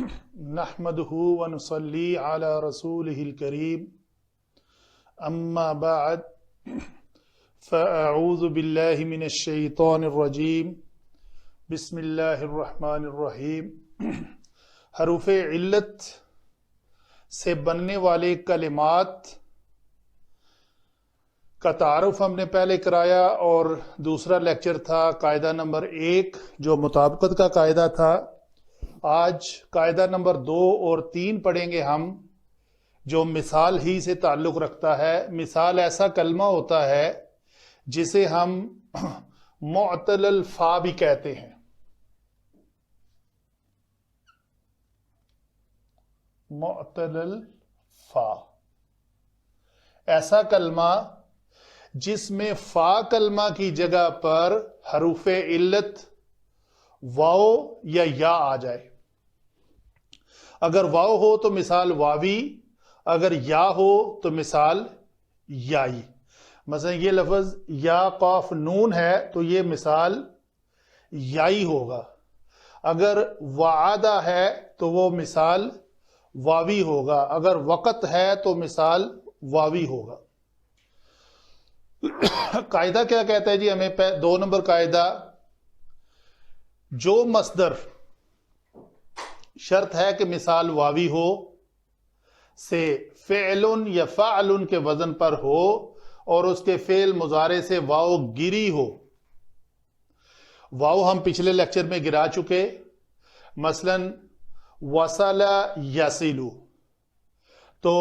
نحمده ونصلي على رسوله الكريم اما بعد فاعوذ بالله من الشیطان الرجیم بسم اللہ الرحمن الرحیم۔ حروف علت سے بننے والے کلمات کا تعارف ہم نے پہلے کرایا، اور دوسرا لیکچر تھا قاعدہ نمبر 1 جو مطابقت کا قاعدہ تھا۔ آج قاعدہ نمبر 2 اور 3 پڑھیں گے ہم، جو مثال ہی سے تعلق رکھتا ہے۔ مثال ایسا کلمہ ہوتا ہے جسے ہم معتل الفا بھی کہتے ہیں۔ معتل الفا ایسا کلمہ جس میں فا کلمہ کی جگہ پر حروف علت واو یا یا آ جائے۔ اگر واو ہو تو مثال واوی، اگر یا ہو تو مثال یائی۔ مثلا یہ لفظ یا قاف نون ہے تو یہ مثال یائی ہوگا۔ اگر وعدہ ہے تو وہ مثال واوی ہوگا، اگر وقت ہے تو مثال واوی ہوگا۔ قاعدہ کیا کہتا ہے جی ہمیں؟ 2 نمبر قاعدہ، جو مصدر شرط ہے کہ مثال واوی ہو سے فعل یا فعل کے وزن پر ہو، اور اس کے فعل مضارع سے واو گری ہو۔ واو ہم پچھلے لیکچر میں گرا چکے، مثلا وصل یصل، تو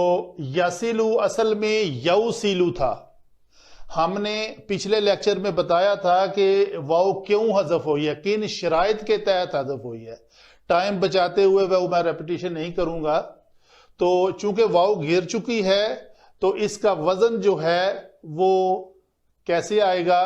یصل اصل میں یوصل تھا۔ ہم نے پچھلے لیکچر میں بتایا تھا کہ واو کیوں حذف ہوئی ہے، کن شرائط کے تحت حذف ہوئی ہے۔ ٹائم بچاتے ہوئے وہ میں ریپیٹیشن نہیں کروں گا۔ تو چونکہ واو گر چکی ہے تو اس کا وزن جو ہے وہ کیسے آئے گا؟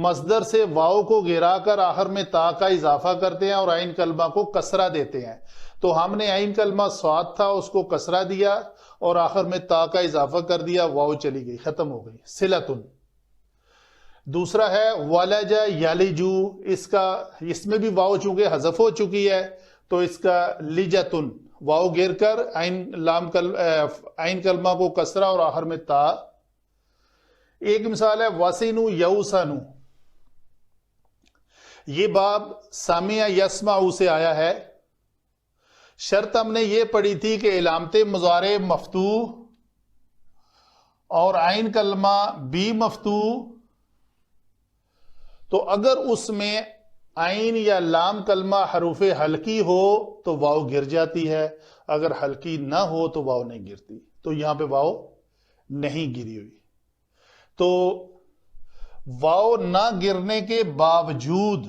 مصدر سے واو کو گرا کر آخر میں تا کا اضافہ کرتے ہیں اور عین کلمہ کو کسرہ دیتے ہیں۔ تو ہم نے عین کلمہ صاد تھا اس کو کسرہ دیا اور آخر میں تا کا اضافہ کر دیا، واو چلی گئی، ختم ہو گئی، صلتن۔ دوسرا ہے ولج یلجو، اس میں بھی واو چونکہ حذف ہو چکی ہے تو اس کا لجتن، واو گر کر عین کلمہ کو کسرہ اور آخر میں تا۔ ایک مثال ہے وسنو یوسنو، یہ باب سامع یسمع سے آیا ہے۔ شرط ہم نے یہ پڑھی تھی کہ علامت مضارع مفتوح اور عین کلمہ بھی مفتوح، تو اگر اس میں عین یا لام کلمہ حروف حلقی ہو تو واو گر جاتی ہے، اگر حلقی نہ ہو تو واو نہیں گرتی۔ تو یہاں پہ واو نہیں گری ہوئی۔ تو واو نہ گرنے کے باوجود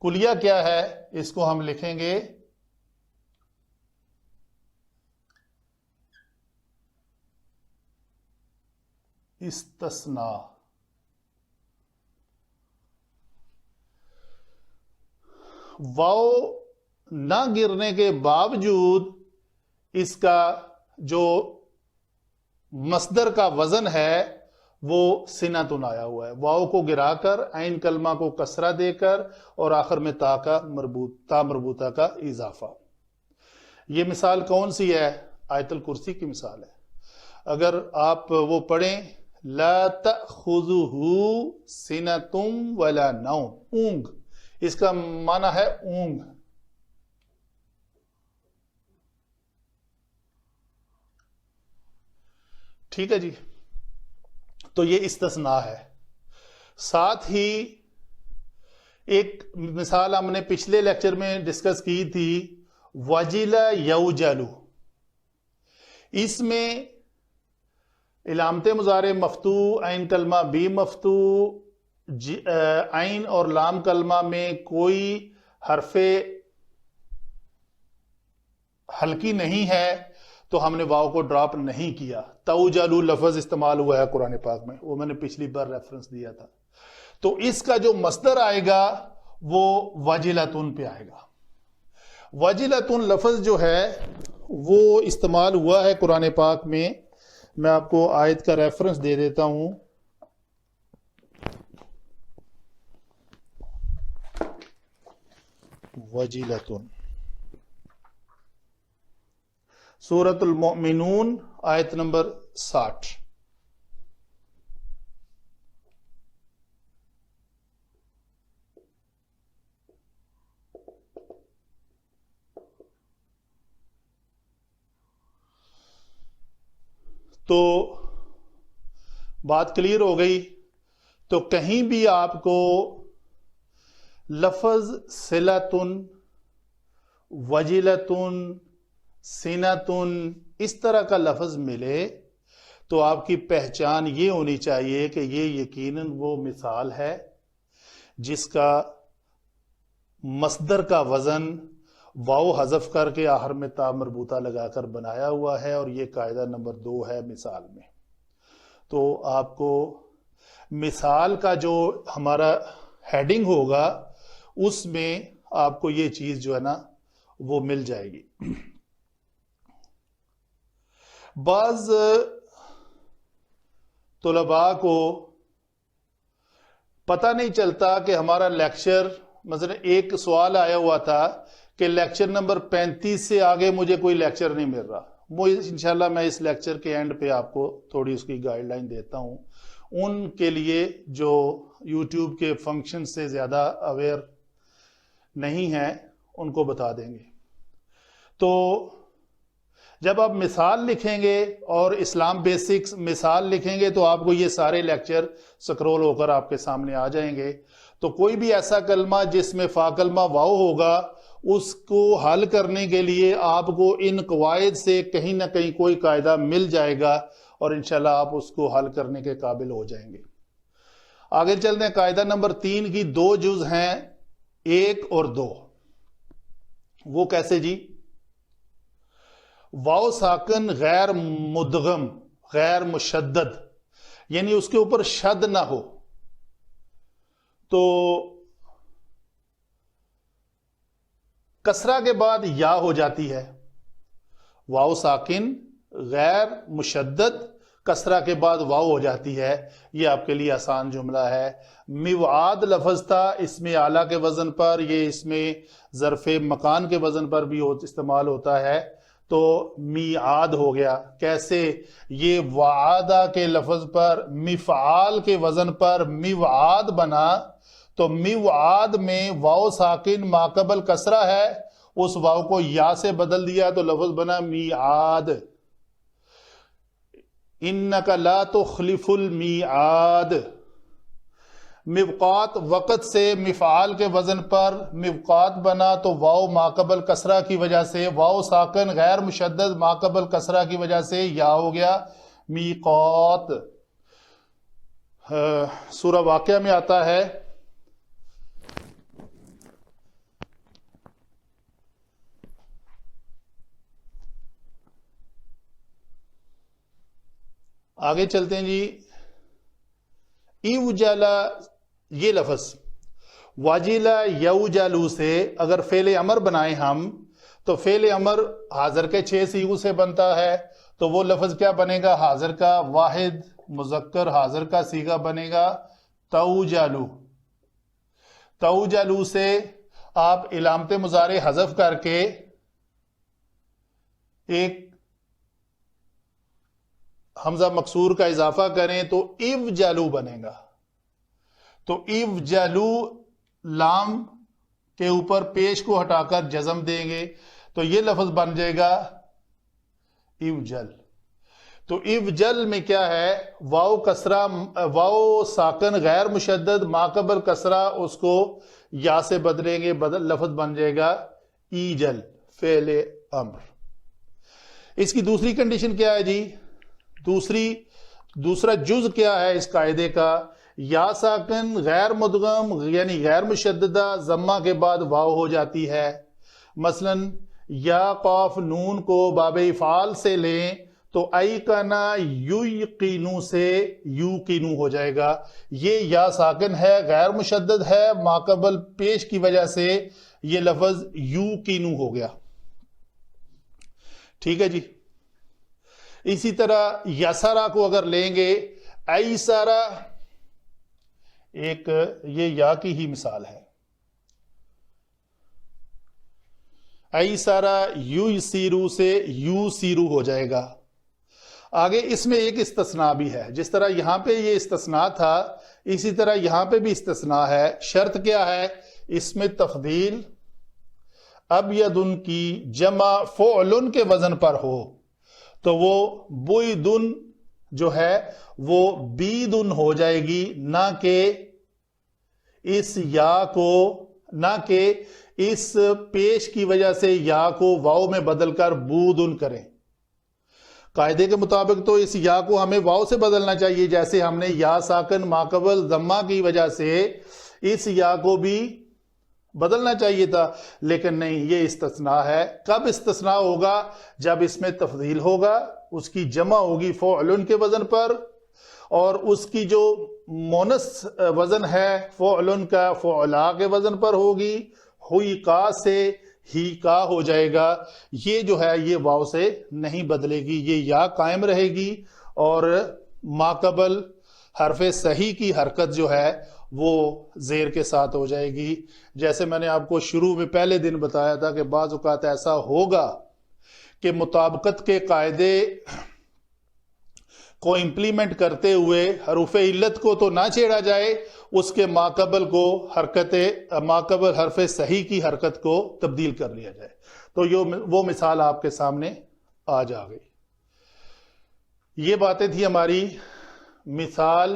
کلیہ کیا ہے، اس کو ہم لکھیں گے استثناء۔ واو نہ گرنے کے باوجود اس کا جو مصدر کا وزن ہے وہ سنتن آیا ہوا ہے، واو کو گرا کر عین کلمہ کو کسرہ دے کر اور آخر میں تا مربوطہ کا اضافہ۔ یہ مثال کون سی ہے؟ آیت الکرسی کی مثال ہے۔ اگر آپ وہ پڑھیں لا تأخذہ سنۃ ولا نوم، اونگ، اس کا معنی ہے اونگ۔ ٹھیک ہے جی، تو یہ استثناء ہے۔ ساتھ ہی ایک مثال ہم نے پچھلے لیکچر میں ڈسکس کی تھی، وجل یوجل، اس میں علامت مضارع مفتوح، عین کلمہ بھی مفتوح، عین اور لام کلمہ میں کوئی حرف حلقی نہیں ہے تو ہم نے واو کو ڈراپ نہیں کیا۔ توجلو لفظ استعمال ہوا ہے قرآن پاک میں، وہ میں نے پچھلی بار ریفرنس دیا تھا۔ تو اس کا جو مصدر آئے گا وہ وجلتن پہ آئے گا۔ وجلتن لفظ جو ہے وہ استعمال ہوا ہے قرآن پاک میں۔ میں آپ کو آیت کا ریفرنس دے دیتا ہوں۔ وجلتن، سورۃ المؤمنون آیت نمبر 60. تو بات کلیئر ہو گئی. تو کہیں بھی آپ کو لفظ صلتن، وجلتن، سنتن اس طرح کا لفظ ملے تو آپ کی پہچان یہ ہونی چاہیے کہ یہ یقیناً وہ مثال ہے جس کا مصدر کا وزن واو حذف کر کے آخر میں تا مربوطہ لگا کر بنایا ہوا ہے، اور یہ قاعدہ نمبر 2 ہے مثال میں. تو آپ کو مثال کا جو ہمارا ہیڈنگ ہوگا اس میں آپ کو یہ چیز جو ہے نا وہ مل جائے گی. بعض طلباء کو پتہ نہیں چلتا کہ ہمارا لیکچر، مثلا ایک سوال آیا ہوا تھا کہ لیکچر نمبر 35 سے آگے مجھے کوئی لیکچر نہیں مل رہا. وہ انشاءاللہ میں اس لیکچر کے اینڈ پہ آپ کو تھوڑی اس کی گائیڈ لائن دیتا ہوں. ان کے لیے جو یوٹیوب کے فنکشن سے زیادہ اویئر نہیں ہیں ان کو بتا دیں گے. تو جب آپ مثال لکھیں گے اور اسلام بیسکس مثال لکھیں گے تو آپ کو یہ سارے لیکچر سکرول ہو کر آپ کے سامنے آ جائیں گے. تو کوئی بھی ایسا کلمہ جس میں فا کلمہ واو ہوگا اس کو حل کرنے کے لیے آپ کو ان قواعد سے کہیں نہ کہیں کوئی قاعدہ مل جائے گا، اور انشاءاللہ آپ اس کو حل کرنے کے قابل ہو جائیں گے. آگے چلتے ہیں. قاعدہ نمبر 3 کی 2 جز ہیں، 1 اور 2. وہ کیسے جی؟ واو ساکن غیر مدغم، غیر مشدد، یعنی اس کے اوپر شد نہ ہو. تو کسرہ کے بعد یا ہو جاتی ہے. واو ساکن غیر مشدد، کسرہ کے بعد واو ہو جاتی ہے. یہ آپ کے لیے آسان جملہ ہے. میوعاد لفظ تھا اسم اعلیٰ کے وزن پر، یہ اس میں ظرف مکان کے وزن پر بھی استعمال ہوتا ہے. تو میعاد ہو گیا. کیسے؟ یہ وعادہ کے لفظ پر مفعال کے وزن پر میوعاد بنا. تو میوعاد میں واو ساکن ماقبل کسرہ ہے، اس واو کو یا سے بدل دیا تو لفظ بنا میعاد. انک لا تخلف المیعاد. مبقات وقت سے مفعال کے وزن پر مبقات بنا تو واو ماقبل کسرہ کی وجہ سے، واو ساکن غیر مشدد ماقبل کسرہ کی وجہ سے یا ہو گیا میقات. سورہ واقعہ میں آتا ہے آگے چلتے ہیں جی. ایوجلا یہ لفظ واجلا یوجلو سے اگر فعل امر بنائیں ہم تو فعل امر حاضر کے 6 سیغوں سے بنتا ہے. تو وہ لفظ کیا بنے گا؟ حاضر کا واحد مذکر حاضر کا سیغہ بنے گا توجلو. توجلو سے آپ علامت مضارع حذف کر کے ایک حمزہ مکسور کا اضافہ کریں تو ایوجلو بنے گا. تو ایوجلو لام کے اوپر پیش کو ہٹا کر جزم دیں گے تو یہ لفظ بن جائے گا ایوجل. تو ایوجل میں کیا ہے؟ واو کسرہ، واو ساکن غیر مشدد ماقبل کسرہ، اس کو یا سے بدلیں گے، لفظ بن جائے گا ایجل فعل امر. اس کی دوسری کنڈیشن کیا ہے جی؟ دوسرا جز کیا ہے اس قاعدے کا؟ یا ساکن غیر مدغم یعنی غیر مشددہ ضمہ کے بعد واو ہو جاتی ہے. مثلا یا قاف نون کو باب افعال سے لیں تو ایقنا یقینو سے یوقینو ہو جائے گا. یہ یا ساکن ہے، غیر مشدد ہے، ماقبل پیش کی وجہ سے یہ لفظ یوقینو ہو گیا. ٹھیک ہے جی. اسی طرح یسرا کو اگر لیں گے، ایسرا ایک یہ یا کی ہی مثال ہے. ایسارا یوسیرو سے یوسیرو ہو جائے گا. آگے اس میں ایک استثناء بھی ہے. جس طرح یہاں پہ یہ استثناء تھا اسی طرح یہاں پہ بھی استثناء ہے. شرط کیا ہے؟ اس میں تفضیل ابیدن کی جمع فعلن کے وزن پر ہو تو وہ بویدن جو ہے وہ بیدن ہو جائے گی، نہ کہ اس یا کو، نہ کہ اس پیش کی وجہ سے یا کو واو میں بدل کر بودن کریں. قاعدے کے مطابق تو اس یا کو ہمیں واو سے بدلنا چاہیے، جیسے ہم نے یا ساکن ماقبل ضمہ کی وجہ سے اس یا کو بھی بدلنا چاہیے تھا، لیکن نہیں، یہ استثناء ہے. کب استثناء ہوگا؟ جب اس میں تفضیل ہوگا، اس کی جمع ہوگی فعلن کے وزن پر، اور اس کی جو مونس وزن ہے فعلن کا فعلا کے وزن پر ہوگی. ہوئی کا سے ہی کا ہو جائے گا. یہ جو ہے یہ واو سے نہیں بدلے گی، یہ یا قائم رہے گی اور ماقبل حرف صحیح کی حرکت جو ہے وہ زیر کے ساتھ ہو جائے گی. جیسے میں نے آپ کو شروع میں پہلے دن بتایا تھا کہ بعض اوقات ایسا ہوگا کہ مطابقت کے قاعدے کو امپلیمنٹ کرتے ہوئے حروف علت کو تو نہ چھیڑا جائے، اس کے ماقبل کو ماقبل حرف صحیح کی حرکت کو تبدیل کر لیا جائے. تو وہ مثال آپ کے سامنے آج آ گئی. یہ باتیں تھی ہماری مثال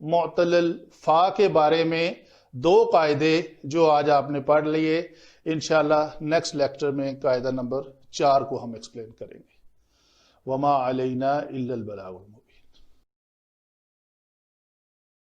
معتلل فا کے بارے میں 2 قاعدے جو آج آپ نے پڑھ لیے. انشاءاللہ نیکسٹ لیکچر میں قاعدہ نمبر 4 کو ہم ایکسپلین کریں گے. وما علینا الا البلاغ المبین.